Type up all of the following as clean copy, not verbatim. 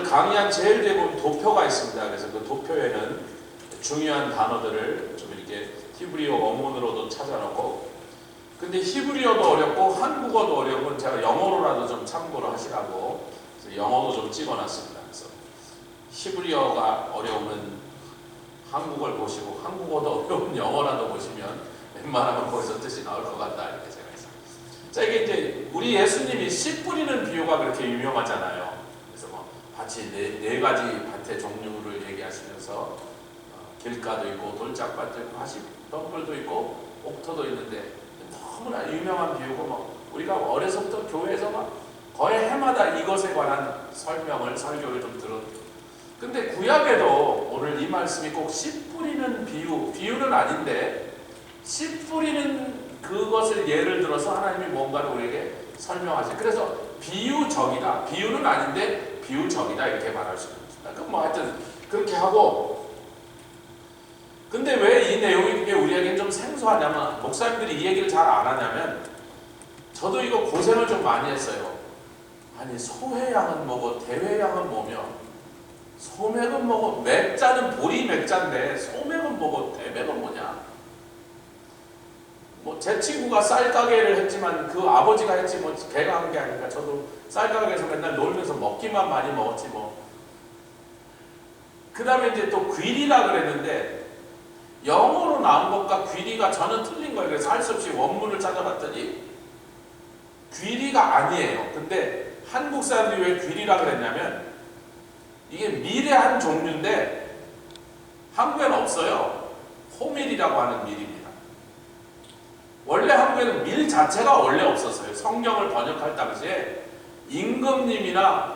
강의한 제일 뒤에 보면 도표가 있습니다. 그래서 그 도표에는 중요한 단어들을 좀 이렇게 히브리어 원문으로도 찾아놓고, 근데 히브리어도 어렵고 한국어도 어려운 제가 영어로라도 좀 참고를 하시라고 그래서 영어도 좀 찍어놨습니다. 그래서 히브리어가 어려우면 한국어를 보시고 한국어도 어려운 영어라도 보시면 웬만하면 거기서 뜻이 나올 것 같다, 이렇게 제가 했어요. 자, 이게 이제 우리 예수님이 씨 뿌리는 비유가 그렇게 유명하잖아요. 그래서 뭐 밭이 네 가지 밭의 종류를 얘기하시면서 길가도 있고 돌짝밭도 있고 하십덩굴도 있고 옥토도 있는데 너무나 유명한 비유고, 뭐 우리가 어려서부터 교회에서 막 거의 해마다 이것에 관한 설교를 좀 들었어요. 근데 구약에도 오늘 이 말씀이 꼭 씨 뿌리는 비유는 아닌데 씨 뿌리는 그것을 예를 들어서 하나님이 뭔가를 우리에게 설명하지. 그래서 비유적이다, 비유는 아닌데 비유적이다, 이렇게 말할 수 있습니다. 그럼 뭐 하여튼 그렇게 하고, 근데 왜 이 내용이 우리에겐 좀 생소하냐면, 목사님들이 이 얘기를 잘 안 하냐면, 저도 이거 고생을 좀 많이 했어요. 아니 소회양은 뭐고 대회양은 뭐며, 소맥은 뭐고, 맥자는 보리 맥자인데 소맥은 뭐고 대맥은 뭐냐. 뭐 제 친구가 쌀가게를 했지만 그 아버지가 했지 뭐 걔가 한 게 아니니까 저도 쌀가게에서 맨날 놀면서 먹기만 많이 먹었지 뭐. 그 다음에 이제 또 귀리라 그랬는데 영어로 나온 것과 귀리가 저는 틀린 거예요. 그래서 할 수 없이 원문을 찾아봤더니 귀리가 아니에요. 근데 한국 사람들이 왜 귀리라 그랬냐면 이게 밀의 한 종류인데 한국에는 없어요. 호밀이라고 하는 밀입니다. 원래 한국에는 밀 자체가 원래 없었어요. 성경을 번역할 당시에 임금님이나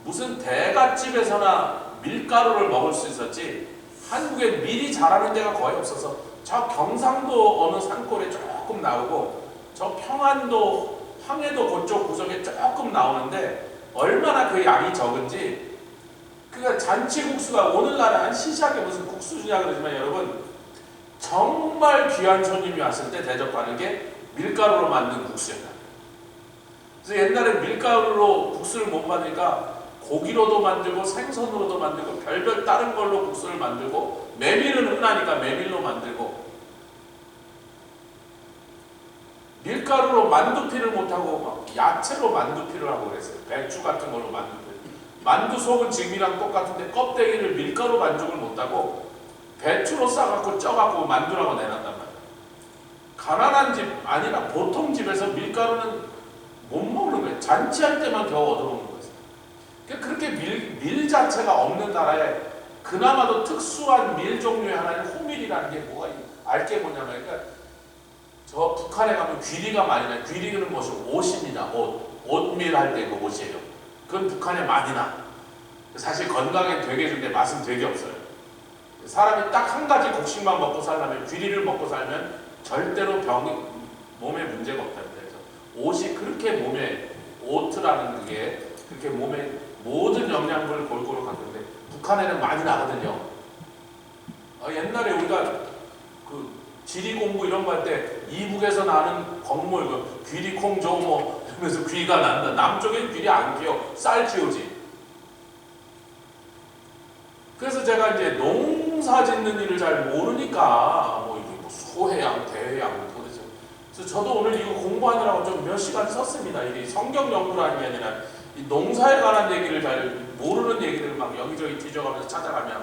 무슨 대갓집에서나 밀가루를 먹을 수 있었지, 한국에 밀이 자라는 데가 거의 없어서 저 경상도 어느 산골에 조금 나오고 저 평안도 황해도 그쪽 구석에 조금 나오는데 얼마나 그 양이 적은지. 그러니까 잔치국수가 오늘날에 한 시시하게 무슨 국수 주냐 그러지만 여러분, 정말 귀한 손님이 왔을 때 대접하는 게 밀가루로 만든 국수였다. 그래서 옛날에 밀가루로 국수를 못 만드니까 고기로도 만들고 생선으로도 만들고 별별 다른 걸로 국수를 만들고, 메밀은 흔하니까 메밀로 만들고, 밀가루로 만두피를 못하고 막 야채로 만두피를 하고 그랬어요. 배추 같은 걸로 만두피. 만두 속은 지금이랑 똑같은데 껍데기를 밀가루 반죽을 못하고 배추로 싸갖고 쪄갖고 만두라고 내놨단 말이야. 가난한 집 아니라 보통 집에서 밀가루는 못 먹는 거예요. 잔치할 때만 겨우 얻어먹는 거예요. 그렇게 밀 자체가 없는 나라에 그나마도 특수한 밀 종류의 하나인 호밀이라는 게 뭐가 알게 뭐냐면, 그러니까 저 북한에 가면 귀리가 많이 나요. 귀리는 뭐죠? 옷입니다. 옷밀 할 때 그 옷이에요. 그건 북한에 많이 나. 사실 건강에 되게 좋은데 맛은 되게 없어요. 사람이 딱 한 가지 곡식만 먹고 살려면, 귀리를 먹고 살면 절대로 몸에 문제가 없다는 거예요. 옷이 그렇게 몸에, 오트라는 게 그렇게 몸에 모든 영양분을 골고루 갖는데 북한에는 많이 나거든요. 옛날에 우리가 그 지리 공부 이런 거 할 때 이북에서 나는 곡물, 그 귀리 콩조 뭐 이러면서 귀가 난다. 남쪽엔 귀리 안 키워, 쌀 키우지. 그래서 제가 이제 농사 짓는 일을 잘 모르니까 뭐 이게 뭐 소해양, 대해양 도대체. 그래서 저도 오늘 이거 공부하느라고 좀 몇 시간 썼습니다. 이게 성경 연구라는 게 아니라 이 농사에 관한 얘기를 잘 모르는 얘기들을 막 여기저기 뒤져가면서 찾아가며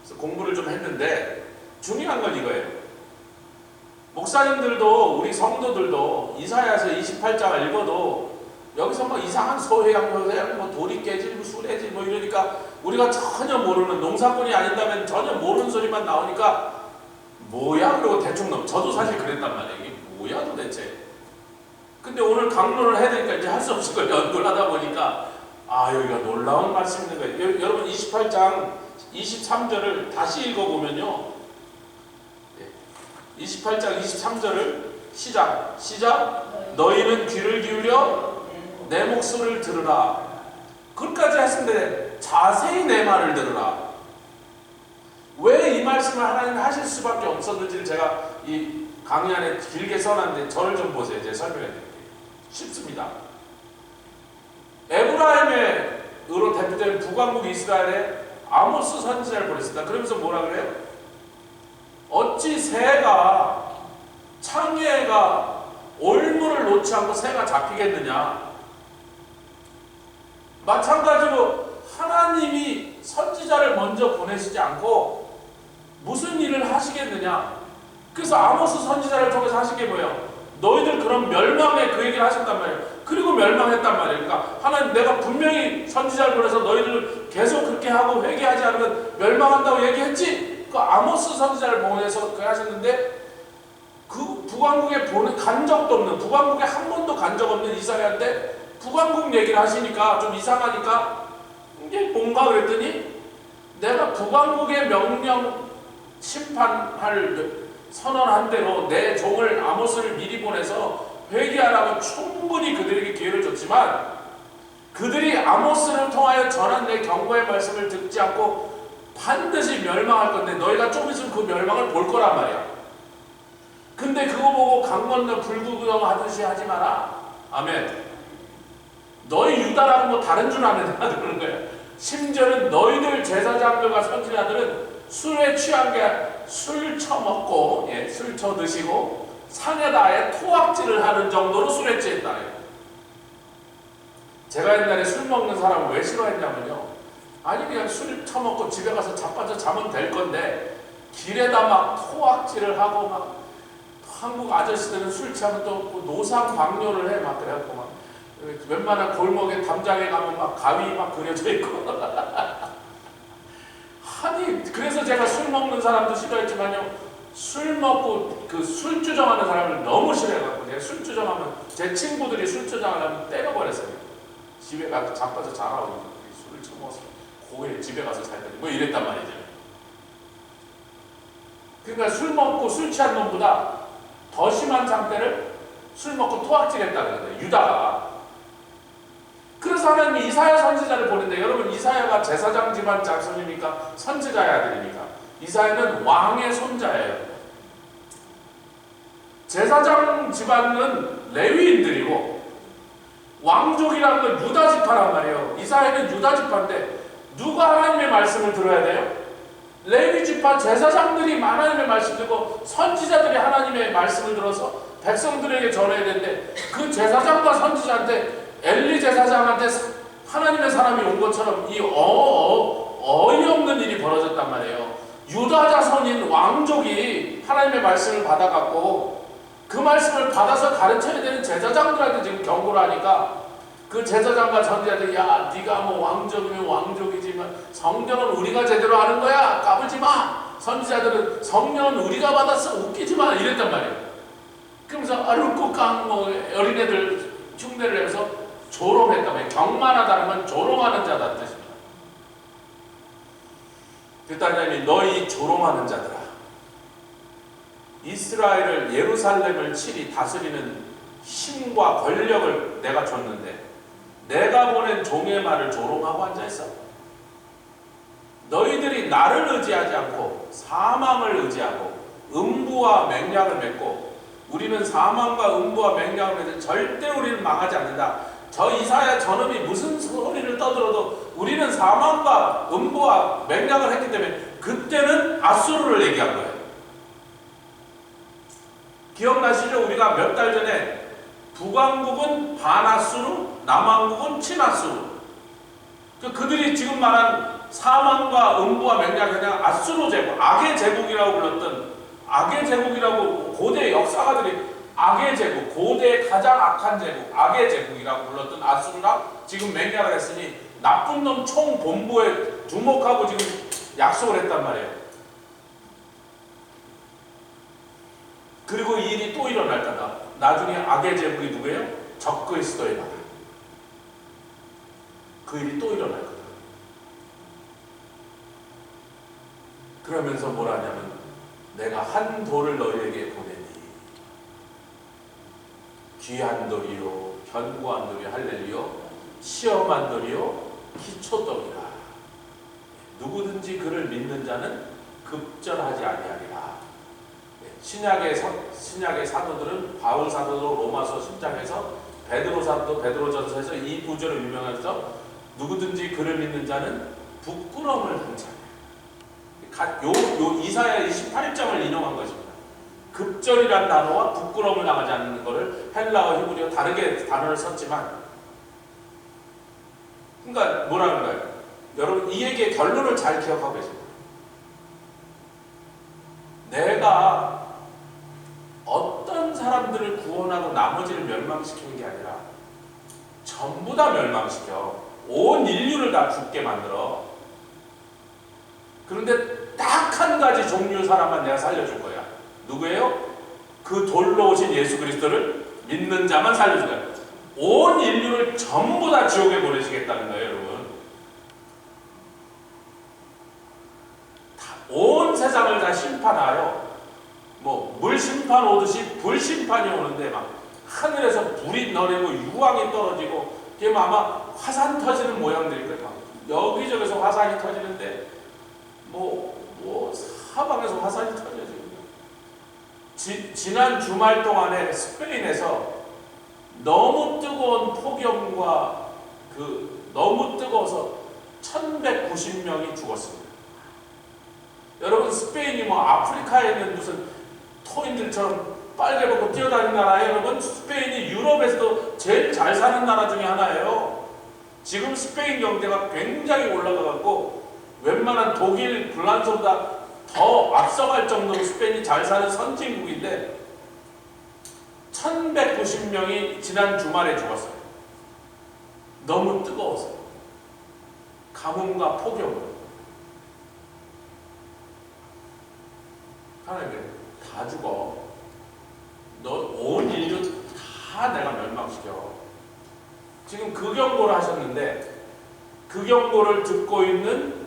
그래서 공부를 좀 했는데, 중요한 건 이거예요. 목사님들도 우리 성도들도 이사야서 28장을 읽어도 여기서 뭐 이상한 소해양, 뭐 돌이 깨질, 뭐 수레질 뭐 이러니까 우리가 전혀 모르는, 농사꾼이 아닌다면 전혀 모르는 소리만 나오니까 뭐야? 그러고 대충 넘어. 저도 사실 그랬단 말이에요. 이게 뭐야 도대체. 근데 오늘 강론을 해야 되니까 이제 할 수 없을 걸 연구를 하다 보니까 여기가 놀라운 말씀이 있는 거예요. 여러분 28장 23절을 다시 읽어보면요. 28장 23절을 시작. 너희는 귀를 기울여 내 목소리를 들으라. 그것까지 했는데 자세히 내 말을 들으라. 왜 이 말씀을 하나님이 하실 수밖에 없었는지를 제가 이 강의 안에 길게 써놨는데 저를 좀 보세요. 제가 설명해 드릴게요. 쉽습니다. 에브라임의 으로 대표되는 북왕국 이스라엘에 아모스 선지자를 보냈습니다. 그러면서 뭐라 그래요? 어찌 새가 창녀가 올무를 놓지 않고 새가 잡히겠느냐. 마찬가지로 하나님이 선지자를 먼저 보내시지 않고 무슨 일을 하시겠느냐. 그래서 아모스 선지자를 통해서 하신 게 뭐예요? 너희들 그럼 멸망해, 그 얘기를 하셨단 말이에요. 그리고 멸망했단 말이에요. 그러니까 하나님, 내가 분명히 선지자를 보내서 너희들 계속 그렇게 하고 회개하지 않으면 멸망한다고 얘기했지. 그 아모스 선지자를 보내서 그렇게 하셨는데, 그 북왕국에 간 적도 없는, 북왕국에 한 번도 간 적 없는 이사야인데 북왕국 얘기를 하시니까 좀 이상하니까 이게 뭔가 그랬더니, 내가 북왕국의 명령 심판할 선언한 대로 내 종을 아모스를 미리 보내서 회개하라고 충분히 그들에게 기회를 줬지만, 그들이 아모스를 통하여 전한 내 경고의 말씀을 듣지 않고 반드시 멸망할 건데 너희가 좀 있으면 그 멸망을 볼 거란 말이야. 근데 그거 보고 강 건너 불구경하듯이 하지 마라. 아멘. 너희 유다라고 뭐 다른 줄 아는 그러는 거야. 심지어는 너희들 제사장들과 선지자들은 술에 취한 게 술 처먹고, 술 처드시고 산에다 아예 토악질을 하는 정도로 술에 취했다. 제가 옛날에 술 먹는 사람을 왜 싫어했냐면요, 아니 그냥 술 처먹고 집에 가서 자빠져 자면 될 건데 길에다 막 토악질을 하고, 막 한국 아저씨들은 술 취하면 또 노상방뇨를 해 막 그래갖고, 막 웬만한 골목에 담장에 가면 막 가위 막 그려져 있고 아니, 그래서 제가 술 먹는 사람도 싫어했지만요, 술 먹고 그 술주정하는 사람을 너무 싫어해갖고, 제가 술주정하면 제 친구들이 술주정하면 때려버렸어요. 집에 가서 자빠져 자라고 술을 처먹어서 고에 집에 가서 살더니 뭐 이랬단 말이죠. 그러니까 술 먹고 술 취한 놈보다 더 심한 상태를 술 먹고 토악질했다 그러는데, 유다가. 그래서 하나님이 이사야 선지자를 보는데, 여러분 이사야가 제사장 집안 자손입니까? 선지자의 아들입니까? 이사야는 왕의 손자예요. 제사장 집안은 레위인들이고 왕족이라는 건 유다 지파란 말이에요. 이사야는 유다 지파인데 누가 하나님의 말씀을 들어야 돼요? 레위 지파 제사장들이 하나님의 말씀을 듣고 선지자들이 하나님의 말씀을 들어서 백성들에게 전해야 되는데, 그 제사장과 선지자한테, 엘리 제사장한테 하나님의 사람이 온 것처럼 이 어이없는 일이 벌어졌단 말이에요. 유다 자손인 왕족이 하나님의 말씀을 받아갖고 그 말씀을 받아서 가르쳐야 되는 제사장들한테 지금 경고를 하니까, 그 제사장과 선지자들이, 야 네가 뭐 왕족이면 왕족이지만 성령은 우리가 제대로 하는 거야, 까불지 마. 선지자들은 성령은 우리가 받았어, 웃기지 마, 이랬단 말이에요. 그러면서 아르쿠깡 뭐 어린애들 흉내를 내면서 조롱했단 말이에요. 경만하다는 건 조롱하는 자다 뜻입니다. 그랬더니 너희 조롱하는 자들아, 이스라엘을, 예루살렘을 칠히 다스리는 힘과 권력을 내가 줬는데 내가 보낸 종의 말을 조롱하고 앉아있어? 너희들이 나를 의지하지 않고 사망을 의지하고 음부와 맹약을 맺고, 우리는 사망과 음부와 맹약을 맺을 절대 우리는 망하지 않는다. 저 이사야 저놈이 무슨 소리를 떠들어도 우리는 사망과 음부와 맹약을 했기 때문에, 그때는 아수르를 얘기한 거예요. 기억나시죠? 우리가 몇 달 전에 북왕국은 반아수르, 남왕국은 친아수르. 그들이 지금 말한 사망과 음부와 맹약이 그냥 아수르 제국, 악의 제국이라고 불렀던, 악의 제국이라고 고대 역사가들이 악의 제국, 고대의 가장 악한 제국, 악의 제국이라고 불렀던 아수르랑 지금 맹약을 했으니 나쁜 놈 총 본부에 주목하고 지금 약속을 했단 말이에요. 그리고 이 일이 또 일어날 거다. 나중에 악의 제국이 누구예요? 적그리스도의 나라. 그 일이 또 일어날 거다. 그러면서 뭘 하냐면, 내가 한 돌을 너희에게 보내니 귀한 돌이요 견고한 돌이요 할렐루야, 시험한 돌이요 기초떡이라. 누구든지 그를 믿는 자는 급전하지 아니하리라. 신약의 사도들은, 바울 사도도 로마서 10장에서, 베드로 사도 베드로전서에서 이 구절을 유명해서 누구든지 그를 믿는 자는 부끄러움을 한 자예요. 요 이사야 28장을 인용한 것입니다. 급절이란 단어와 부끄러움을 당하지 않는 것을 헬라어 히브리어 다르게 단어를 썼지만, 그러니까 뭐라는 거예요? 여러분 이 얘기의 결론을 잘 기억하고 계십니다. 내가 어떤 사람들을 구원하고 나머지를 멸망시키는 게 아니라 전부 다 멸망시켜. 온 인류를 다 죽게 만들어. 그런데 딱 한 가지 종류의 사람만 내가 살려줄 거야. 누구예요? 그 돌로 오신 예수 그리스도를 믿는 자만 살려줄 거야. 온 인류를 전부 다 지옥에 보내시겠다는 거예요, 여러분. 온 세상을 다 심판하여 물 심판 오듯이 불 심판이 오는데 막 하늘에서 불이 너리고 유황이 떨어지고 그게 아마 화산 터지는 모양들일 거예요. 여기저기서 화산이 터지는데 사방에서 화산이 터져요. 지난 주말 동안에 스페인에서 너무 뜨거운 폭염과 너무 뜨거워서 1190명이 죽었습니다. 여러분 스페인이 아프리카에 있는 무슨 토인들처럼 빨개 벗고 뛰어다니는 나라예요. 여러분 스페인이 유럽에서도 제일 잘 사는 나라 중에 하나예요. 지금 스페인 경제가 굉장히 올라가고 웬만한 독일, 프랑스보다 더 앞서갈 정도로 스페인이 잘 사는 선진국인데 1190명이 지난 주말에 죽었어요. 너무 뜨거워서. 가뭄과 폭염으로. 하나님 다 죽어. 너 온 인류 다 내가 멸망시켜. 지금 그 경고를 하셨는데 그 경고를 듣고 있는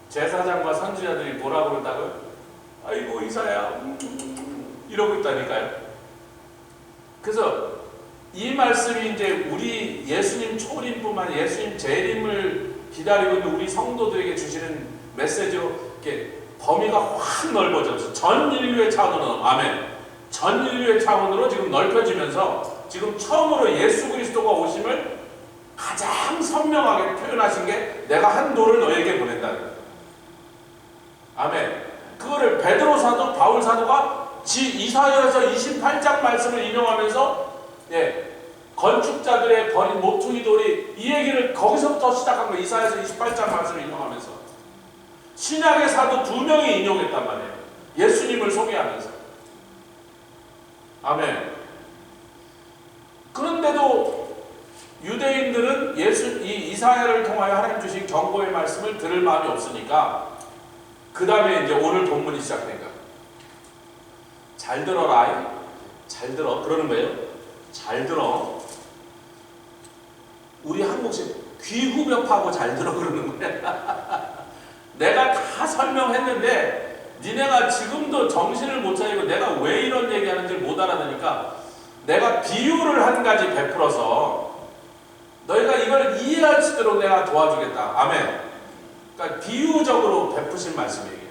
제사장과 선지자들이 뭐라고 그런다고요? 아이고 이사야 이러고 있다니까요. 그래서 이 말씀이 이제 우리 예수님 초림뿐만 아니라 예수님 재림을 기다리고 있는 우리 성도들에게 주시는 메시지로 이렇게 범위가 확 넓어져서 전 인류의 차원으로, 아멘, 전 인류의 차원으로 지금 넓혀지면서 지금 처음으로 예수 그리스도가 오심을 가장 선명하게 표현하신 게 내가 한 도를 너에게 보낸다는 거예요. 아멘. 그거를 베드로 사도, 바울 사도가 이사야에서 28장 말씀을 인용하면서 건축자들의 버린 모퉁이 돌이 이 얘기를 거기서부터 시작한 거예요. 이사야에서 28장 말씀을 인용하면서 신약의 사도 2명이 인용했단 말이에요. 예수님을 소개하면서. 아멘. 그런데도 유대인들은 이 이사야를 통하여 하나님 주신 경고의 말씀을 들을 마음이 없으니까 그 다음에 이제 오늘 본문이 시작된 거야. 잘 들어라. 잘 들어. 그러는 거예요. 잘 들어. 우리 한국식 귀후벽하고 잘 들어 그러는 거야. 내가 다 설명했는데 니네가 지금도 정신을 못 차리고 내가 왜 이런 얘기하는지 못 알아듣니까 내가 비유를 한 가지 베풀어서 너희가 이걸 이해할 수 있도록 내가 도와주겠다. 아멘. 그러니까 비유적으로 베푸신 말씀이에요.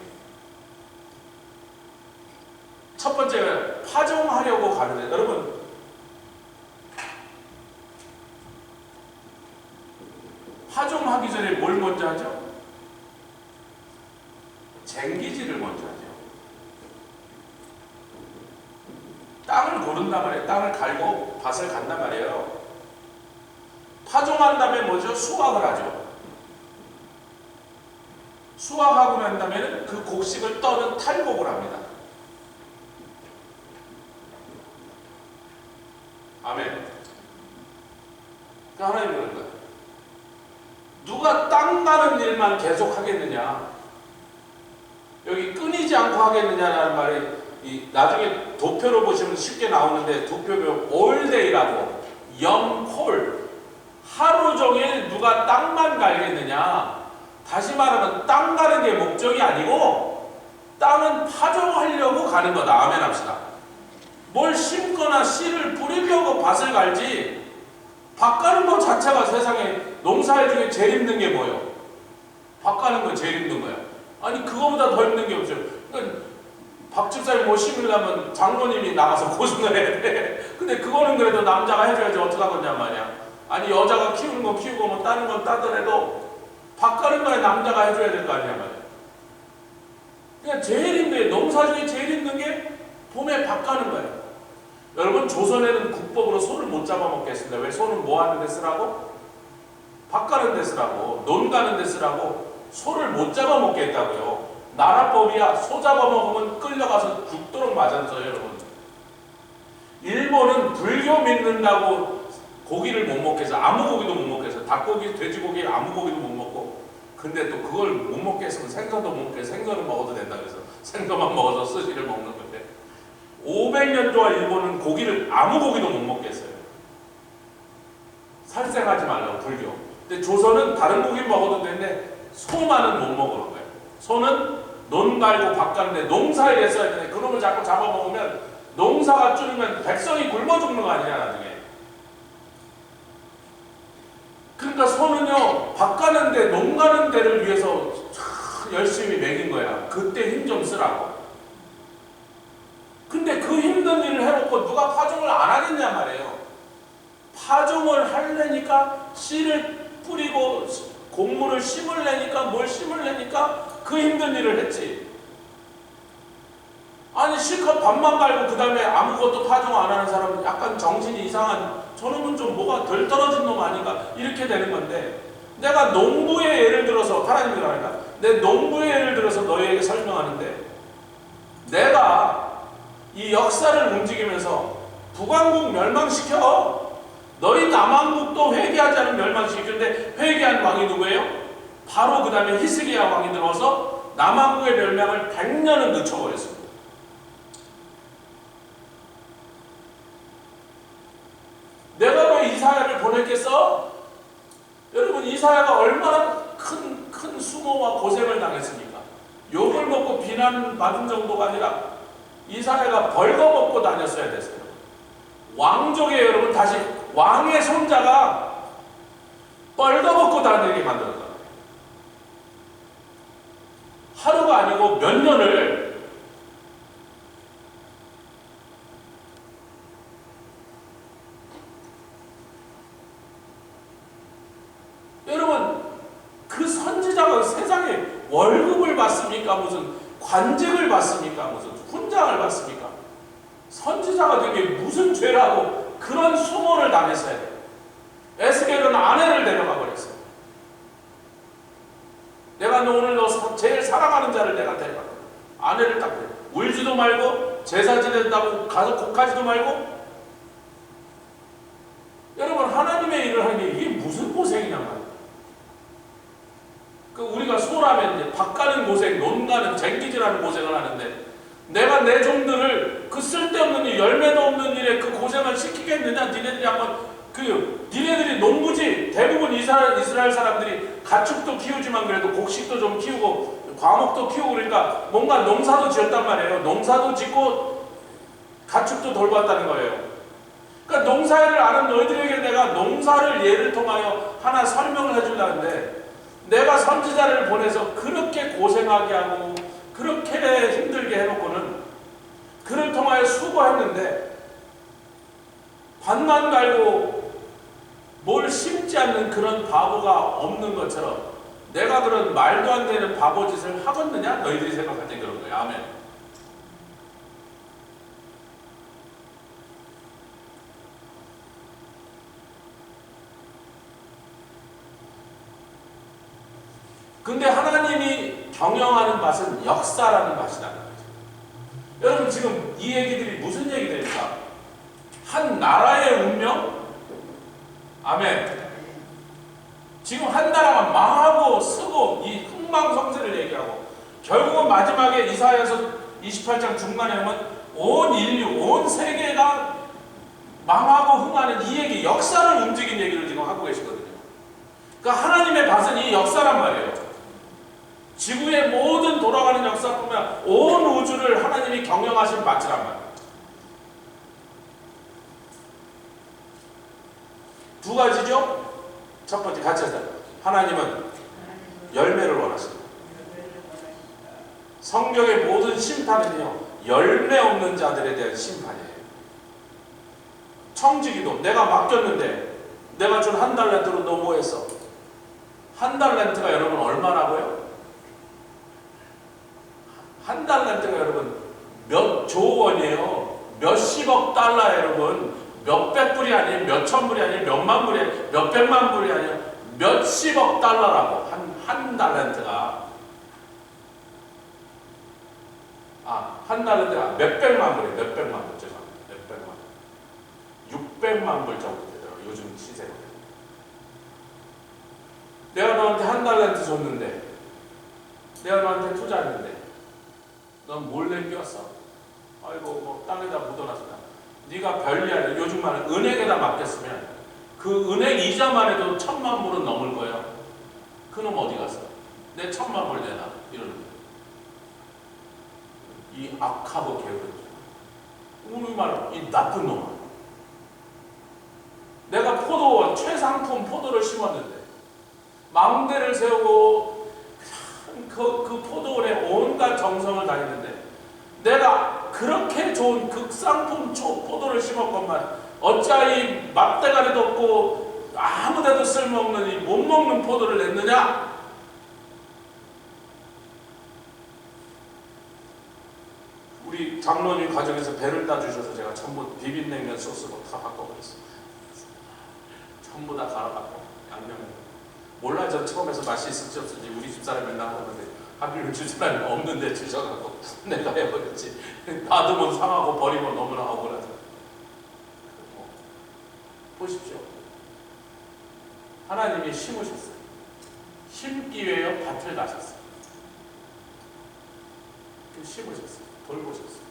첫 번째는 파종하려고 가는데, 여러분 파종하기 전에 뭘 먼저 하죠? 쟁기질을 먼저 하죠. 땅을 고른단 말이에요. 땅을 갈고 밭을 간단 말이에요. 파종한 다음에 뭐죠? 수확을 하죠. 수확하고 난 다음에는 그 곡식을 떠는 탈곡을 합니다. 아멘. 그 하나님 그런 거예요. 누가 땅 가는 일만 계속 하겠느냐? 여기 끊이지 않고 하겠느냐라는 말이 나중에 도표로 보시면 쉽게 나오는데 도표명 올데이라고 영콜 하루 종일 누가 땅만 갈겠느냐? 다시 말하면 땅 가는 게 목적이 아니고 땅은 파종하려고 가는 거다. 아멘 합시다. 뭘 심거나 씨를 뿌리려고 밭을 갈지 밭 가는 것 자체가 세상에 농사일 중에 제일 힘든 게 뭐예요? 밭 가는 건 제일 힘든 거야. 아니 그거보다 더 힘든 게 없어요. 그러니까 박 집사님 뭐 심으려면 장로님이 나가서 고생을 해야 돼. 근데 그거는 그래도 남자가 해줘야지 어떡하겠냐 말이야. 아니 여자가 키우는 거 키우고 뭐 따는 건 따더라도 밥 가는 거에 남자가 해줘야 될 거 아니야 말이야. 그러니까 제일 힘든 농사 중에 제일 힘든 게 봄에 밥 가는 거예요. 여러분 조선에는 국법으로 소를 못 잡아먹겠습니다. 왜? 소는 뭐 하는 데 쓰라고? 밥 가는 데 쓰라고, 논 가는 데 쓰라고. 소를 못 잡아먹겠다고요. 나라법이야. 소 잡아먹으면 끌려가서 죽도록 맞았어요 여러분. 일본은 불교 믿는다고 고기를 못 먹겠어. 아무 고기도 못 먹겠어. 닭고기, 돼지고기, 아무 고기도 못 먹고. 근데 또 그걸 못 먹겠으면 생선도 못 먹겠어. 생선은 먹어도 된다 그래서 생선만 먹어서 스시를 먹는 건데 500년 동안 일본은 고기를 아무 고기도 못 먹겠어요. 살생하지 말라고 불교. 근데 조선은 다른 고기 먹어도 되는데 소만은 못 먹는 거예요. 소는 논 갈고 밥 가는데 농사에 써야 되는데 그놈을 자꾸 잡아먹으면 농사가 줄으면 백성이 굶어 죽는 거 아니냐 나중에. 그러니까 소는요 밥 가는데 농 가는 데를 위해서 열심히 먹인 거야. 그때 힘 좀 쓰라고. 근데 그 힘든 일을 해놓고 누가 파종을 안 하겠냐 말이에요. 파종을 하려니까 씨를 뿌리고 곡물을 심으려니까 뭘 심으려니까 그 힘든 일을 했지. 아니 실컷 밥만 갈고 그 다음에 아무것도 파종 안 하는 사람은 약간 정신이 이상한 저놈은 좀 뭐가 덜 떨어진 놈 아닌가 이렇게 되는 건데 내가 농부의 예를 들어서 하나님이 말하니까 내 농부의 예를 들어서 너희에게 설명하는데 내가 이 역사를 움직이면서 북왕국 멸망시켜 너희 남왕국도 회개하지 않으면 멸망시키는데 회개한 왕이 누구예요? 바로 그 다음에 히스기야 왕이 들어서 남왕국의 멸망을 100년은 늦춰버렸습니다. 내가 왜 이사야를 보냈겠어? 여러분 이사야가 얼마나 큰 수모와 고생을 당했습니까? 욕을 먹고 비난받은 정도가 아니라 이사야가 벌거벗고 다녔어야 됐어요. 왕족의 여러분 다시 왕의 손자가 벌거벗고 다니게 만들었다. 하루가 아니고 몇 년을. 여러분 그 선지자가 세상에 월급을 받습니까? 무슨 관직을 받습니까? 무슨 훈장을 받습니까? 선지자가 된 게 무슨 죄라고 그런 수모를 당했어야 돼요. 에스겔은 아내를 데려가 버렸어요. 내가 너 오늘 너 제일 사랑하는 자를 내가 데려가. 아내를 딱 데려. 울지도 말고 제사 지낸다고 가서 곡하지도 말고. 여러분 하나님의 일을 하는 게 이게 무슨 고생이냐 말이에요. 그 우리가 소라면 이제 밥 가는 고생, 논 가는 쟁기질하는 고생을 하는데 내가 내 종들을 그 쓸데없는 일, 열매도 없는 일에 그 고생을 시키겠느냐? 니네들이 한번 니네들이 농부지. 대부분 이스라엘 사람들이 가축도 키우지만 그래도 곡식도 좀 키우고 과목도 키우고 그러니까 뭔가 농사도 지었단 말이에요. 농사도 짓고 가축도 돌봤다는 거예요. 그러니까 농사를 아는 너희들에게 내가 농사를 예를 통하여 하나 설명을 해주려는데 내가 선지자를 보내서 그렇게 고생하게 하고 그렇게 힘들게 해놓고는 그를 통하여 수고했는데 밭만 갈고 뭘 심지 않는 그런 바보가 없는 것처럼 내가 그런 말도 안 되는 바보짓을 하겠느냐? 너희들이 생각할 때 그런 거야. 아멘. 근데 하나님이 경영하는 맛은 역사라는 맛이라는 거죠. 여러분 지금 이 얘기들이 무슨 얘기들일까? 한 나라의 운명? 아멘. 지금 한 나라가 망하고 쓰고 이 흥망성쇠를 얘기하고 결국은 마지막에 이사야서 28장 중간에 보면 온 인류, 온 세계가 망하고 흥하는 이 얘기, 역사를 움직인 얘기를 지금 하고 계시거든요. 그러니까 하나님의 밭은 이 역사란 말이에요. 지구의 모든 돌아가는 역사 보면 온 우주를 하나님이 경영하신 밭이란 말이에요. 두 가지죠. 첫 번째 같이 하자. 하나님은 열매를 원하십니다. 성경의 모든 심판은요 열매 없는 자들에 대한 심판이에요. 청지기도 내가 맡겼는데 내가 준 한 달란트로 너 뭐 했어? 한 달란트가 여러분 얼마라고요? 한 달란트가 여러분 몇 조 원이에요. 몇십억 달러 여러분. 몇백 불이 아니에요. 몇천 불이 아니에요. 몇만 불이 아니에요. 몇백만 불이 아니에요. 몇십억 달러라고. 한 달란트가. 한 달란트가 몇백만 불이에요. 몇백만 불. 죄송합니다. 몇백만 불. 600만 불 정도 되더라고요. 요즘 시세로. 내가 너한테 한 달란트 줬는데, 내가 너한테 투자했는데, 넌 뭘 남겼어? 아이고, 뭐 땅에다 묻어놨다. 네가 별일 아니야. 요즘 말은 은행에다 맡겼으면 그 은행 이자만 해도 1000만 불은 넘을 거야. 그놈 어디 갔어? 내 1000만 불 내놔. 이러는 거야. 이 악하고 게으른 우리 말, 이 나쁜 놈아. 내가 포도, 최상품 포도를 심었는데 망대를 세우고 그 포도원에 온갖 정성을 다했는데 내가 그렇게 좋은 극상품 포도를 심었건만 어찌하여 막대가리도 없고 아무데도 쓸모없는 이 못 먹는 포도를 냈느냐? 우리 장로님 가정에서 배를 따주셔서 제가 전부 비빔냉면 소스로 다 바꿔버렸어요. 전부 다 갈아갖고 양념을. 몰라, 전 처음에서 맛이 있을지 없을지 우리 집사람이 맨날 하는데 하필 줄 사람이 없는데 주셔갖고 내가 해버렸지. 놔두면 상하고 버리면 너무나 억울하죠. 보십시오. 하나님이 심으셨어요. 심기 위해 밭을 가셨어요. 심으셨어요. 돌보셨어요.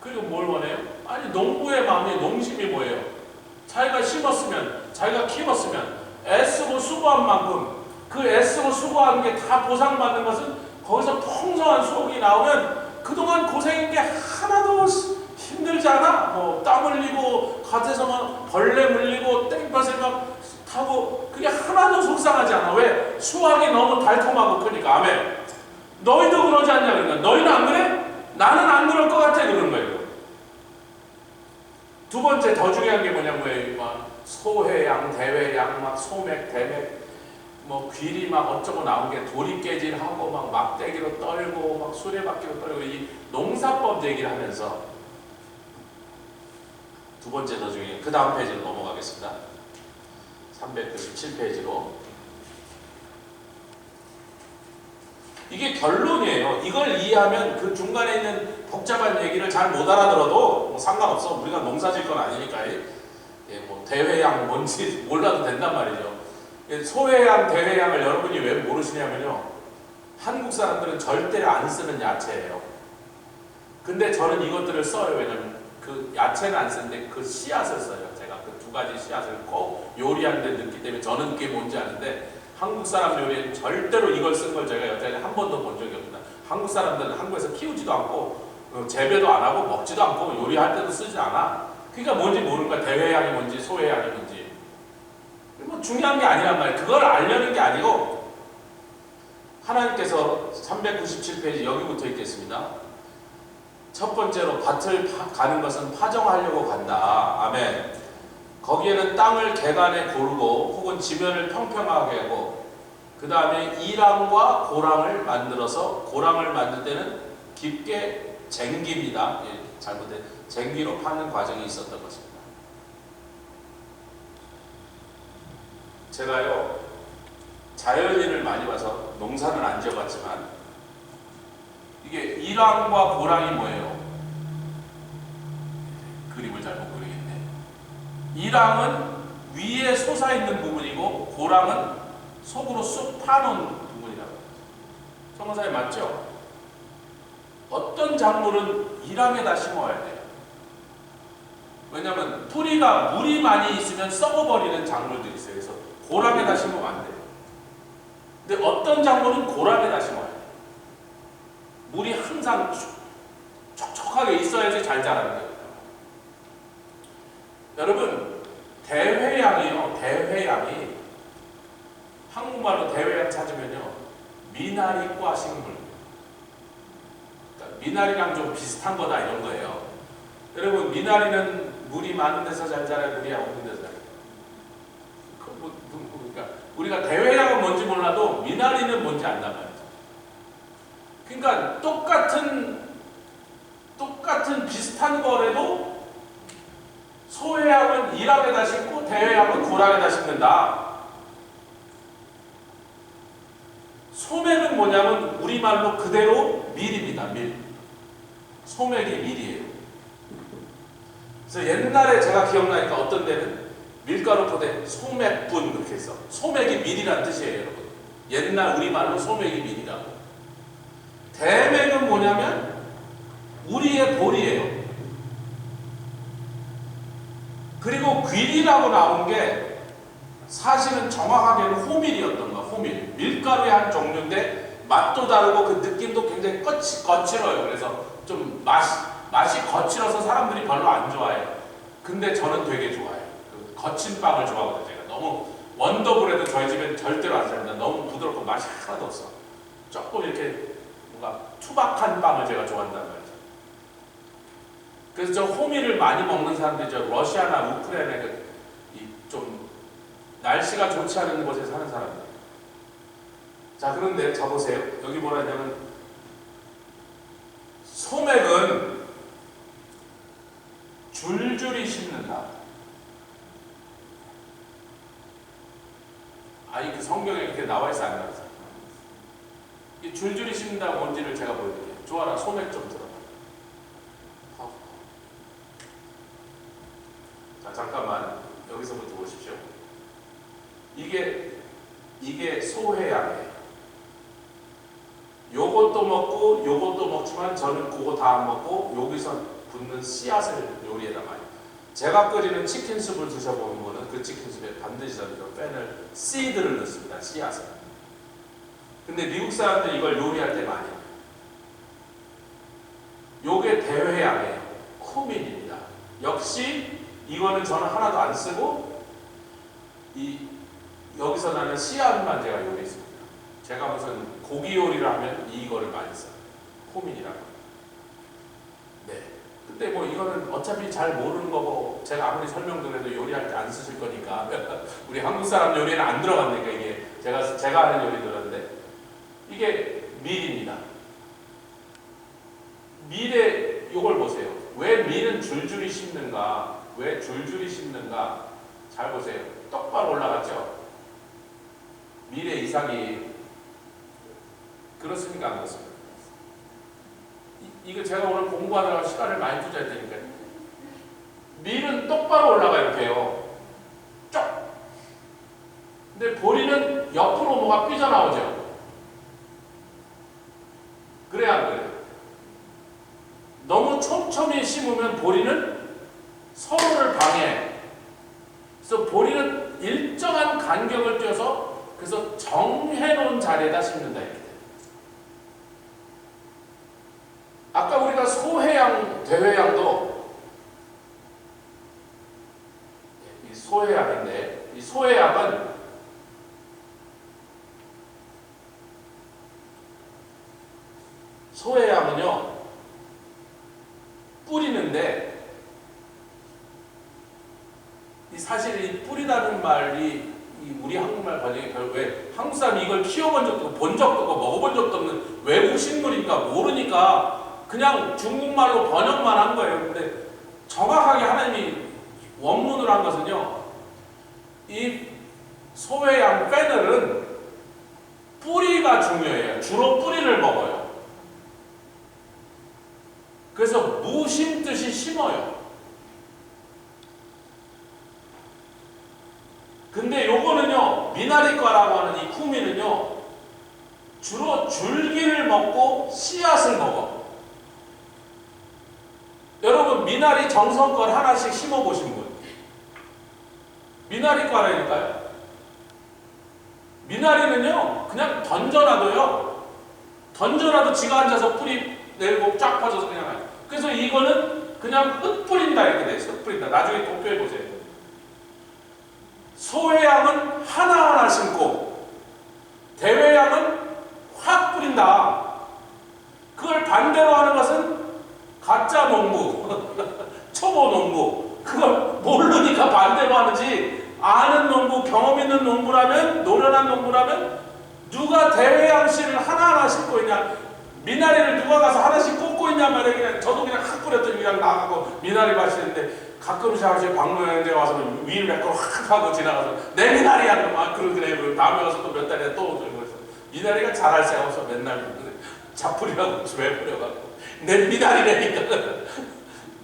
그리고 뭘 원해요? 아니, 농부의 마음이, 농심이 뭐예요? 자기가 심었으면, 자기가 키웠으면 애쓰고 수고한 만큼 그 애쓰고 수고한 게 다 보상받는 것은 거기서 풍성한 수확이 나오면 그동안 고생인 게 하나도 힘들지 않아? 뭐 땀 흘리고 갓에서 막 벌레 물리고 땡볕에 막 타고 그게 하나도 속상하지 않아. 왜? 수확이 너무 달콤하고 크니까. 아멘. 너희도 그러지 않냐? 그러니까 너희는 안 그래? 나는 안 그럴 것 같아. 그런 거예요. 두 번째 더 중요한 게 뭐냐면 막 소회양, 대회양, 막 소맥, 대맥, 뭐 귀리 막 어쩌고 나온 게 도리깨질하고 막 막대기로 떨고 막 수레바퀴로 떨고 이 농사법 얘기를 하면서 두 번째 더 중요한 그 다음 페이지로 넘어가겠습니다. 397페이지로. 이게 결론이에요. 이걸 이해하면 그 중간에 있는 복잡한 얘기를 잘 못 알아들어도 뭐 상관없어. 우리가 농사 질 건 아니니까. 뭐 대회양 뭔지 몰라도 된단 말이죠. 소회양, 대회양을 여러분이 왜 모르시냐면요. 한국 사람들은 절대로 안 쓰는 야채예요. 근데 저는 이것들을 써요. 왜냐면 그 야채는 안 쓰는데 그 씨앗을 써요. 제가 그 두 가지 씨앗을 꼭 요리하는 데 넣기 때문에 저는 그게 뭔지 아는데 한국 사람 요리에는 절대로 이걸 쓴 걸 제가 여태까지 한 번도 본 적이 없습니다. 한국 사람들은 한국에서 키우지도 않고 재배도 안 하고 먹지도 않고 요리할 때도 쓰지 않아. 그러니까 뭔지 모르는 거야. 대회양이 뭔지 소회양이 뭔지. 뭐 중요한 게 아니란 말이에요. 그걸 알려는 게 아니고 하나님께서 397페이지 여기부터 읽겠습니다. 첫 번째로 밭을 가는 것은 파종하려고 간다. 아멘. 거기에는 땅을 개간에 고르고 혹은 지면을 평평하게 하고 그 다음에 이랑과 고랑을 만들어서 고랑을 만들 때는 깊게 쟁깁니다. 잘못된 쟁기로 파는 과정이 있었던 것입니다. 제가요 자연인을 많이 봐서 농사는 안 지어봤지만 이게 이랑과 고랑이 뭐예요? 그림을 잘못 그리겠네. 이랑은 위에 솟아있는 부분이고 고랑은 속으로 쑥 파놓은 부분이라고. 성경사에 맞죠? 어떤 작물은 이랑에다 심어야 돼요. 왜냐하면 뿌리가 물이 많이 있으면 썩어버리는 작물들이 있어요. 그래서 고랑에다 심으면 안 돼요. 근데 어떤 작물은 고랑에다 심어야 돼요. 물이 항상 촉촉하게 있어야지 잘 자라는 거예요. 여러분, 대회양이요. 대회양이 한국말로 대회양 찾으면요. 미나리과 식물. 그러니까 미나리랑 좀 비슷한 거다 이런 거예요. 여러분, 미나리는 물이 많은 데서 잘 자라요? 물이 없는 데서 자라요? 우리가 대회양은 뭔지 몰라도 미나리는 뭔지 안단 말이죠. 그러니까 똑같은 비슷한 거라도 소회양은 일항에다 심고 대회양은 고랑에다 심는다. 소맥은 뭐냐면 우리말로 그대로 밀입니다. 밀. 소맥이 밀이에요. 그래서 옛날에 제가 기억나니까 어떤 데는 밀가루 포대 소맥분 그렇게 했어. 소맥이 밀이란 뜻이에요, 여러분. 옛날 우리말로 소맥이 밀이라고. 대맥은 뭐냐면 우리의 볼이에요. 그리고 귀리라고 나온 게 사실은 정확하게는 호밀이었던 거야. 호밀. 밀가루의 한 종류인데 맛도 다르고 그 느낌도 굉장히 거칠어요. 그래서 좀 맛이 거칠어서 사람들이 별로 안 좋아해요. 근데 저는 되게 좋아해요. 그 거친 빵을 좋아하거든요. 제가 너무 원더블에도 저희 집엔 절대로 안 삽니다. 너무 부드럽고 맛이 하나도 없어. 조금 이렇게 뭔가 투박한 빵을 제가 좋아한단 말이죠. 그래서 저 호밀을 많이 먹는 사람들이 저 러시아나 우크라이나 좀 날씨가 좋지 않은 곳에 사는 사람들. 자, 그런데 자 보세요. 여기 뭐라 했냐면 소맥은 줄줄이 심는다. 아니 그 성경에 이렇게 나와 있어 안 나와 있어? 이 줄줄이 심는다가 뭔지를 제가 보여드릴게요. 조아라 소맥 좀 들어봐. 자 잠깐만 여기서부터 보십시오. 이게 소회양이에요. 요것도 먹고 요것도 먹지만 저는 그거 다 안 먹고 여기서 붙는 씨앗을 요리에다 많이. 제가 끓이는 치킨숲을 드셔보면 그 치킨숲에 반드시 저는 페널 씨드를 넣습니다. 씨앗을. 근데 미국 사람들이 이걸 요리할 때 많이 해요. 요게 대회양이에요. 쿠민입니다. 역시 이거는 저는 하나도 안 쓰고 여기서 나는 씨앗만 제가 요리했습니다. 제가 무슨 고기 요리를 하면 이거를 많이 써요. 호민이라고. 네. 근데 뭐 이거는 어차피 잘 모르는 거고 제가 아무리 설명드려도 요리할 때 안 쓰실 거니까 우리 한국 사람 요리는 안 들어간다니까 이게 제가 하는 요리 들었는데 이게 밀입니다. 밀에 요걸 보세요. 왜 밀은 줄줄이 심는가? 왜 줄줄이 심는가? 잘 보세요. 똑바로 올라갔죠? 밀의 이상이 그렇습니까? 안 그렇습니까? 이거 제가 오늘 공부하느라 시간을 많이 투자했다니까요. 밀은 똑바로 올라가 이렇게요. 쭉. 근데 보리는 옆으로 뭐가 삐져나오죠. 그래야 안 그래요? 너무 촘촘히 심으면 보리는 서로를 방해해. 그래서 보리는 일정한 간격을 띄어서 그래서 정해놓은 자리에다 심는다 이렇게. 아까 우리가 소회양, 대회양도 이 소회양인데 이 소회양은요 뿌리는데 사실 이 뿌리라는 말이 우리 한국말 번역이 왜 한국 사람이 이걸 키워본 적도 없고 본 적도 없고 먹어본 적도 없는 외국 식물이니까 모르니까 그냥 중국말로 번역만 한 거예요. 근데 정확하게 하나님이 원문으로 한 것은요. 이 소회양 페널은 뿌리가 중요해요. 주로 뿌리를 먹어요. 그래서 무 심듯이 심어요. 근데 요거는요, 미나리과라고 하는 이 쿠미는요, 주로 줄기를 먹고 씨앗을 먹어. 여러분, 미나리 정성껏 하나씩 심어보신 분? 미나리과라니까요. 미나리는요, 그냥 던져놔도 지가 앉아서 뿌리 내고 쫙 퍼져서 그냥 와요. 그래서 이거는 그냥 흩뿌린다 이렇게 돼 있어. 흩뿌린다. 나중에 도표해 보세요. 소회양은 하나하나 심고 대회양은 확 뿌린다. 그걸 반대로 하는 것은 가짜 농부, 초보 농부. 그걸 모르니까 반대로 하는지 아는 농부, 경험 있는 농부라면 노련한 농부라면 누가 대회양 씨를 하나하나 싣고 있냐, 미나리를 누가 가서 하나씩 꽂고 있냐 말이야. 그냥 저도 그냥 확 뿌렸더니 그냥 나가고 미나리 밭이는데 가끔씩 아버지 방문에 와서 위를 약간 확 하고 지나가서 내 미나리야 막 그러더래요. 다음에 와서 또 몇 달에 또 오더라고요. 미나리가 자랄 새가 없어. 맨날 잡풀이라고 왜 뿌려갖고 내 미나리라니까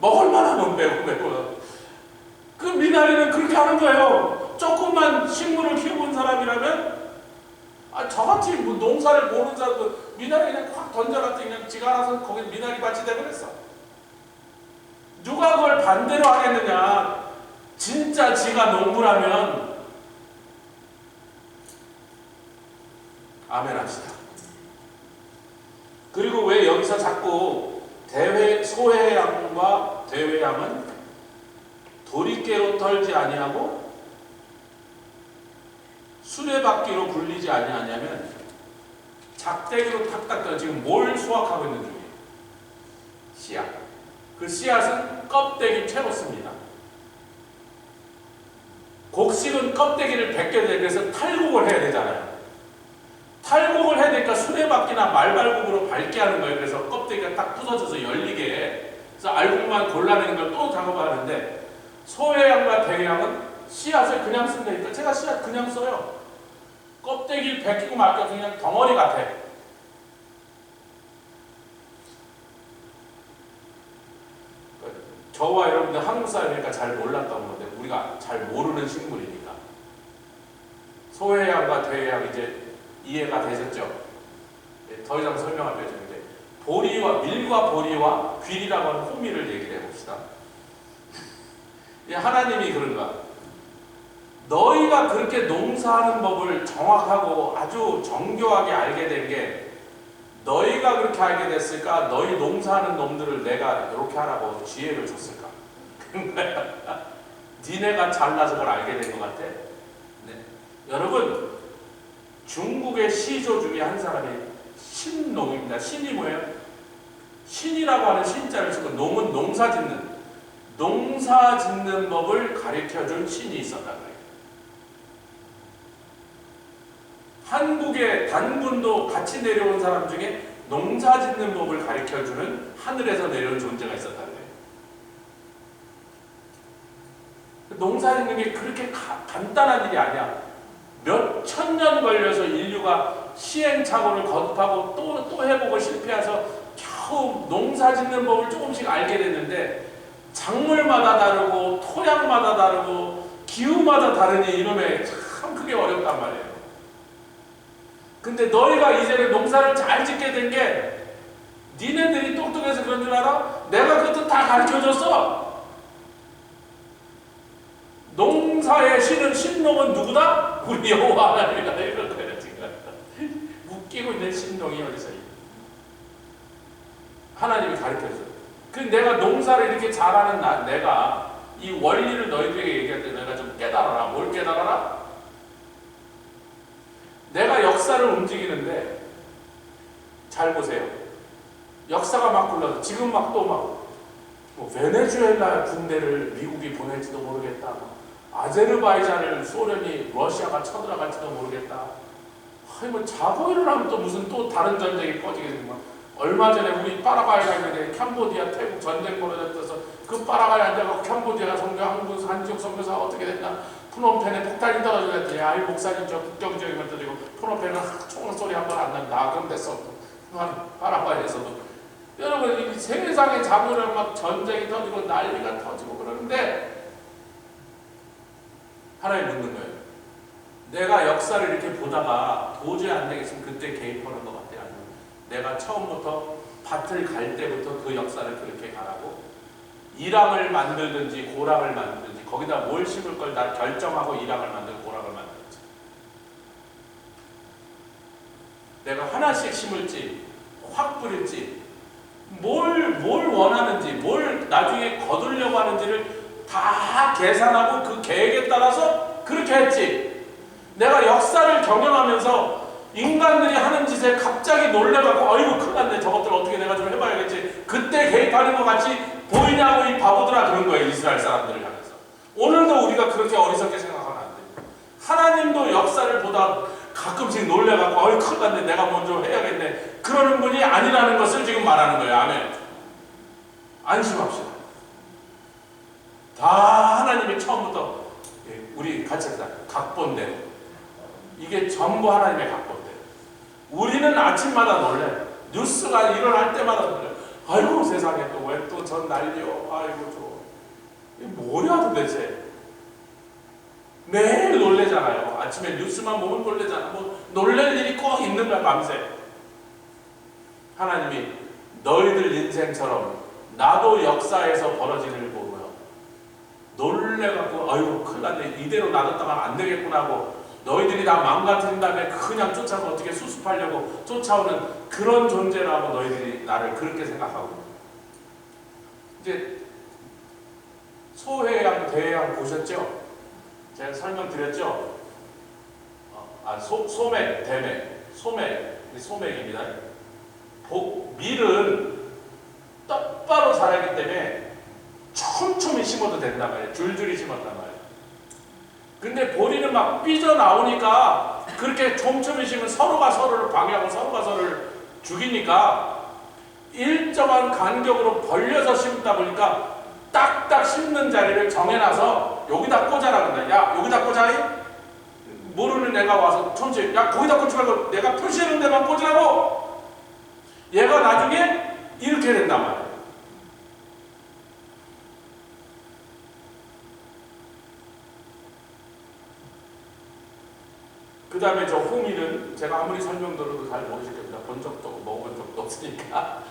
먹을만 하면 매고 그 미나리는 그렇게 하는 거예요. 조금만 식물을 키워본 사람이라면 저같이 뭐 농사를 모르는 사람도 미나리 그냥 확 던져놨더니 그냥 지가 알아서 거기 미나리 밭이 되버렸어. 누가 그걸 반대로 하겠느냐. 진짜 지가 농부라면 아멘 합시다. 그리고 왜 여기서 자꾸 소해양과 대회양은 도리깨로 털지 아니하고 수레바퀴로 굴리지 아니하냐면 작대기로 탁탁 떠. 지금 뭘 수확하고 있는 중이에요? 씨앗. 그 씨앗은 껍데기 채웠습니다. 곡식은 껍데기를 벗겨야 돼. 그래서 탈곡을 해야 되잖아요. 탈곡을 해야 되니까 수레바퀴나 말발굽으로 밟게 하는 거예요. 그래서 껍데기가 딱 부서져서 열리게 해. 그래서 알곡만 골라내는 걸 또 작업하는데, 소해양과 대해양은 씨앗을 그냥 쓴다니까. 제가 씨앗 그냥 써요. 껍데기를 벗기고 말게 그냥 덩어리 같아. 저와 여러분들 한국 사람이니까 잘 몰랐던 건데 우리가 잘 모르는 식물이니까. 소해양과 대해양 이제 이해가 되셨죠? 더 이상 설명할 필요 없는데 보리와 밀과 보리와 귀리라고 하는 호미를 얘기를 해봅시다. 하나님이 그런가? 너희가 그렇게 농사하는 법을 정확하고 아주 정교하게 알게 된 게 너희가 그렇게 알게 됐을까? 너희 농사하는 놈들을 내가 이렇게 하라고 지혜를 줬을까? 니네가 잘나서 그걸 알게 된 것 같아. 네. 여러분, 중국의 시조 중에 한 사람이 신농입니다. 신이 뭐예요? 신이라고 하는 신자를 쓰고 농은 농사 짓는 법을 가르쳐준 신이 있었다는 거예요. 한국의 단군도 같이 내려온 사람 중에 농사 짓는 법을 가르쳐주는 하늘에서 내려온 존재가 있었다는 거예요. 농사 짓는 게 그렇게 간단한 일이 아니야. 몇 천 년 걸려서 인류가 시행착오를 거듭하고 또 해보고 실패해서 겨우 농사 짓는 법을 조금씩 알게 됐는데 작물마다 다르고 토양마다 다르고 기후마다 다르니 이놈의 참 그게 어렵단 말이에요. 근데 너희가 이제는 농사를 잘 짓게 된 게 니네들이 똑똑해서 그런 줄 알아? 내가 그것도 다 가르쳐줬어. 농사의 신은 신농은 누구다? 우리 여호와 하나님이다. 이런 거예요 지금. 웃기고 있는 신농이 어디서 하나님이 가르쳐줘요. 그 내가 농사를 이렇게 잘하는 내가 이 원리를 너희들에게 얘기할 때 내가 좀 깨달아라. 뭘 깨달아라? 내가 역사를 움직이는데 잘 보세요. 역사가 막 굴러서 지금 막 또 막 베네수엘라 군대를 미국이 보낼지도 모르겠다. 아제르바이잔을 소련이 러시아가 쳐들어갈지도 모르겠다. 뭐 자고 일어나면 또 무슨 또 다른 전쟁이 꺼지겠구만. 얼마 전에 우리 파라과이가 있는데 캄보디아 태국 전쟁 벌어졌어서 그 파라과이 앉아가지고 캄보디아 한국 선교사 어떻게 됐나 프놈펜에 폭탄이 떨어졌더니 이 목사님 저 국경지역이면 터지고 프놈펜은 총 소리 한 번 안 난다. 그럼 됐어. 파라과이에서도 여러분 이 세상에 잡으려면 막 전쟁이 터지고 난리가 터지고 그러는데 하나님 묻는 거예요. 내가 역사를 이렇게 보다가 도저히 안 되겠으면 그때 개입하는 것 같아요. 아니면 내가 처음부터 밭을 갈 때부터 그 역사를 그렇게 가라고 이랑을 만들든지 고랑을 만들든지 거기다 뭘 심을 걸 다 결정하고 이랑을 만들고 고랑을 만들든지 내가 하나씩 심을지 확 뿌릴지 뭘 원하는지 뭘 나중에 거두려고 하는지를 다 계산하고 그 계획에 따라서 그렇게 했지. 내가 역사를 경영하면서 인간들이 하는 짓에 갑자기 놀래갖고 어이구 큰일 났네 저것들 어떻게 내가 좀 해봐야겠지 그때 개입하는 것 같이 보이냐고 이 바보들아 그런 거예요. 이스라엘 사람들을 향해서. 오늘도 우리가 그렇게 어리석게 생각하면 안 돼요. 하나님도 역사를 보다 가끔씩 놀래갖고 어이 큰일 났네 내가 먼저 해야겠네 그러는 분이 아니라는 것을 지금 말하는 거예요. 아멘. 안심합시다. 다 하나님이 처음부터 우리 같이 합시다. 각본대로 이게 전부 하나님의 각본대로. 우리는 아침마다 놀래. 뉴스가 일어날 때마다 놀래. 아이고 세상에 또 왜 또 전 난리요. 아이고 저 이게 뭐야 도대체. 매일 놀래잖아요. 아침에 뉴스만 보면 놀래잖아. 뭐 놀랄 일이 꼭 있는 거야 밤새. 하나님이 너희들 인생처럼 나도 역사에서 벌어질 일 보고요. 놀래갖고 아이고 큰일 났네. 이대로 놔뒀다가 안 되겠구나 하고 너희들이 나 망가뜨린 다음에 그냥 쫓아서 어떻게 수습하려고 쫓아오는 그런 존재라고 너희들이 나를 그렇게 생각하고. 이제 소해양 대해양 보셨죠? 제가 설명드렸죠? 소맥, 대맥, 소맥입니다. 밀은 똑바로 자라기 때문에 촘촘히 심어도 된단 말이에요. 줄줄이 심었단 말이에요. 근데 보리는 막 삐져나오니까 그렇게 촘촘히 심으면 서로가 서로를 방해하고 서로가 서로를 죽이니까 일정한 간격으로 벌려서 심다 보니까 딱딱 심는 자리를 정해놔서 여기다 꽂아라 그런다. 야 여기다 꽂아이? 모르는 애가 와서 촘촘히 야 거기다 꽂지 말고 내가 표시하는 데만 꽂으라고. 얘가 나중에 이렇게 된단 말이에요. 그 다음에 저 호미는 제가 아무리 설명드려도 잘 모르실 겁니다. 본 적도 없고 먹어본 적도 없으니까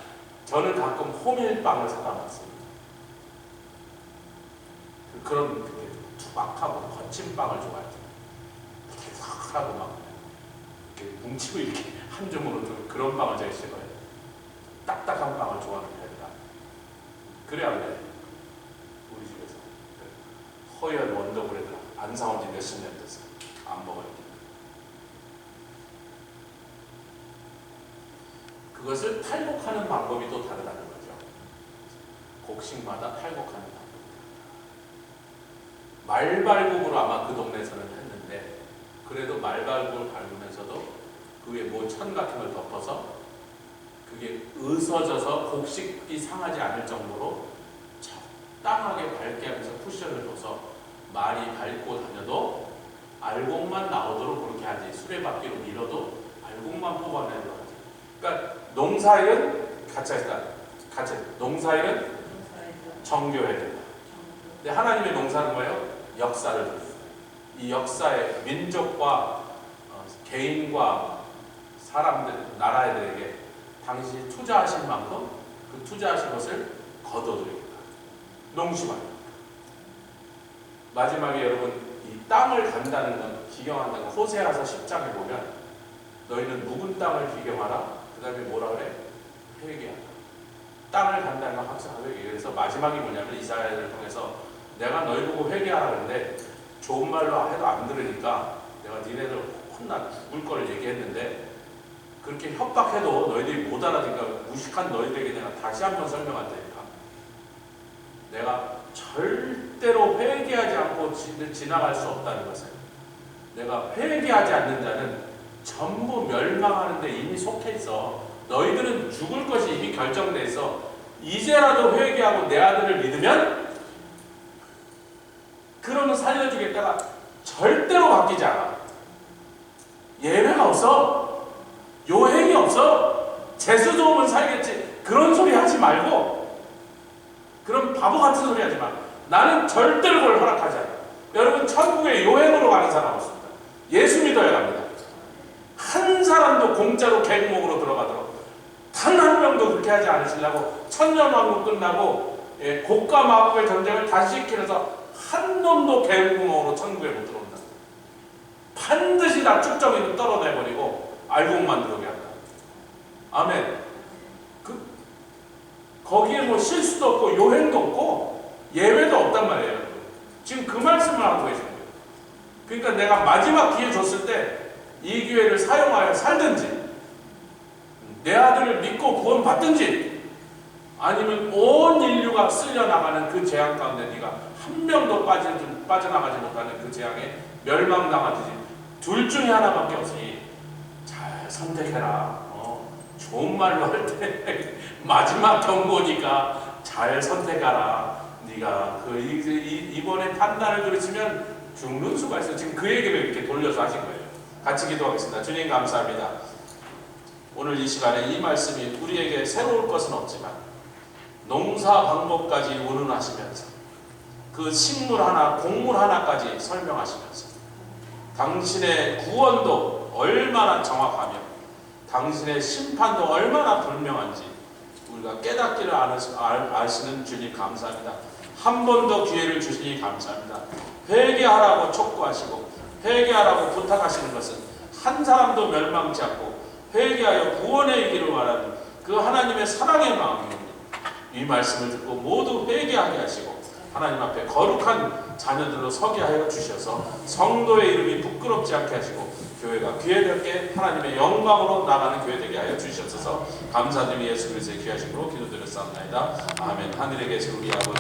저는 가끔 호밀빵을 사다 놨습니다. 그런 투박하고 거친 빵을 좋아해요. 이렇게 싹 하고 막 이렇게 뭉치고 이렇게 한 줌으로 그런 빵을 제가 싫어해요. 딱딱한 빵을 좋아하는 편이다. 그래야 그래. 우리 집에서 허연 원더브레드 안 사온 지 몇십 년 됐어요. 안 먹어요. 그것을 탈곡하는 방법이 또 다르다는 거죠. 곡식마다 탈곡하는 방법. 말발굽으로 아마 그 동네에서는 했는데 그래도 말발굽을 밟으면서도 그 위에 뭐 천 같은 걸 덮어서 그게 으서져서 곡식이 상하지 않을 정도로 적당하게 밟게 하면서 쿠션을 둬서 말이 밟고 다녀도 알곡만 나오도록 그렇게 하지. 수레바퀴로 밀어도 알곡만 뽑아내도록 하지. 그러니까 농사일은 같이 농사일은 정교해야 된다. 근데 하나님의 농사는 뭐예요? 역사를 줍니다. 이 역사에 민족과 개인과 사람들, 나라들에게 당신이 투자하신 만큼 그 투자하신 것을 거둬드립니다. 농심하니. 마지막에 여러분 이 땅을 간다는 건 기경한다는 건 호세아서 10장에 보면 너희는 묵은 땅을 기경하라. 그 다음에 뭐라 그래? 회개하라. 땅을 간다는 건 항상 회개. 그래서 마지막이 뭐냐면 이사야를 통해서 내가 너희 보고 회개하라 그러는데 좋은 말로 해도 안 들으니까 내가 니네들 혼나 죽을 거를 얘기했는데 그렇게 협박해도 너희들이 못 알아듣니까 무식한 너희들에게 내가 다시 한번 설명할 테니까 내가 절대로 회개하지 않고 지나갈 수 없다는 것을. 내가 회개하지 않는 자는 전부 멸망하는데 이미 속해 있어. 너희들은 죽을 것이 이미 결정돼 있어. 이제라도 회개하고 내 아들을 믿으면 그러면 살려주겠다가 절대로 바뀌지 않아. 예외가 없어. 요행이 없어. 재수 좋으면 살겠지. 그런 소리 하지 말고 그런 바보 같은 소리 하지 마. 나는 절대로 그걸 허락하지 않아. 여러분 천국에 요행으로 가는 사람 없습니다. 예수 믿어야 합니다. 한 사람도 공짜로 객목으로 들어가도록 단 한 명도 그렇게 하지 않으시려고 천년왕국 끝나고 고가 마법의 전쟁을 다시 일으켜서 한 놈도 객목으로 천국에 못 들어온다. 반드시 다 축정이도 떨어내버리고 알곡만 들어오게 한다. 아멘. 거기에 뭐 실수도 없고 요행도 없고 예외도 없단 말이에요. 지금 그 말씀을 하고 계신 거예요. 그러니까 내가 마지막 기회 줬을 때 이 기회를 사용하여 살든지 내 아들을 믿고 구원 받든지 아니면 온 인류가 쓸려나가는 그 재앙 가운데 네가 한 명도 빠져나가지 못하는 그 재앙에 멸망당하든지 둘 중에 하나밖에 없으니 잘 선택해라. 좋은 말로 할 때 마지막 경고니까 잘 선택하라. 네가 이번에 판단을 그르치면 죽는 수가 있어. 지금 그 얘기를 이렇게 돌려서 하신 거예요. 같이 기도하겠습니다. 주님 감사합니다. 오늘 이 시간에 이 말씀이 우리에게 새로울 것은 없지만 농사 방법까지 운운하시면서 그 식물 하나, 곡물 하나까지 설명하시면서 당신의 구원도 얼마나 정확하며 당신의 심판도 얼마나 분명한지 우리가 깨닫기를 아시는 주님 감사합니다. 한 번 더 기회를 주시니 감사합니다. 회개하라고 촉구하시고 회개하라고 부탁하시는 것은 한 사람도 멸망치 않고 회개하여 구원에 이기를 바라는 그 하나님의 사랑의 마음입니다. 이 말씀을 듣고 모두 회개하게 하시고 하나님 앞에 거룩한 자녀들로 서게 하여 주셔서 성도의 이름이 부끄럽지 않게 하시고 교회가 귀회되게 하나님의 영광으로 나가는 교회 되게 하여 주시옵소서. 감사드리며 예수 그리스도의 귀하신 이름으로 기도드렸사옵나이다. 아멘. 하늘에 계신 우리 아버지